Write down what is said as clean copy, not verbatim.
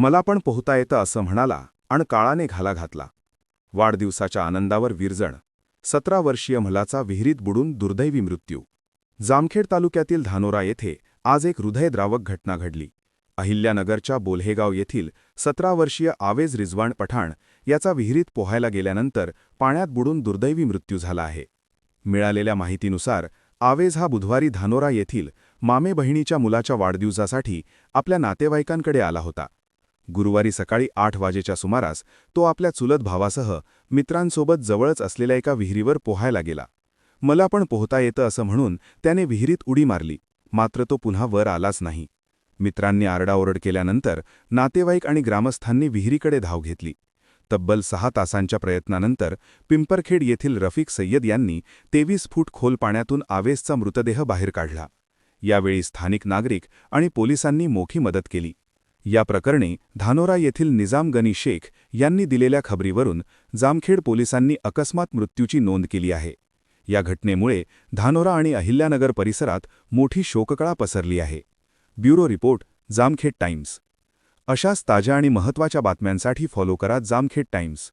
मला पण पोहता येतं असं म्हणाला आणि काळाने घाला घातला. वाढदिवसाच्या आनंदावर विरजण. 17 वर्षीय मुलाचा विहिरीत बुडून दुर्दैवी मृत्यू. जामखेड तालुक्यातील धानोरा येथे आज एक हृदयद्रावक घटना घडली. अहिल्यानगरच्या बोल्हेगाव येथील 17 वर्षीय आवेज रिजवान पठाण याचा विहिरीत पोहायला गेल्यानंतर पाण्यात बुडून दुर्दैवी मृत्यू झाला आहे. मिळालेल्या माहितीनुसार आवेज हा बुधवारी धानोरा येथील मामे बहिणीच्या मुलाच्या वाढदिवसासाठी आपल्या नातेवाईकांकडे आला होता. गुरुवारी सकाळी 8 वाजेच्या सुमारास तो आपल्या चुलत भावासह मित्रांसोबत जवळच असलेल्या एका विहिरीवर पोहायला गेला. मला पण पोहता येतं असं म्हणून त्याने विहिरीत उडी मारली, मात्र तो पुन्हा वर आलाच नाही. मित्रांनी आरडाओरड केल्यानंतर नातेवाईक आणि ग्रामस्थांनी विहिरीकडे धाव घेतली. तब्बल 6 तासांच्या प्रयत्नानंतर पिंपरखेड येथील रफिक सय्यद यांनी 23 फूट खोल पाण्यातून आवेजचा मृतदेह बाहेर काढला. यावेळी स्थानिक नागरिक आणि पोलिसांनी मोठी मदत केली. या प्रकरणी धानोरा येथील निजाम गनी शेख यांनी दिलेल्या खबरीवरून जामखेड पोलिसांनी अकस्मात मृत्यूची नोंद केली आहे. या घटनेमुळे धानोरा आणि अहिल्यानगर परिसरात मोठी शोककळा पसरली आहे. Bureau report, Jamkhed times. अशाच ताज्या आणि महत्त्वाच्या बातम्यांसाठी फॉलो करा जामखेड टाइम्स.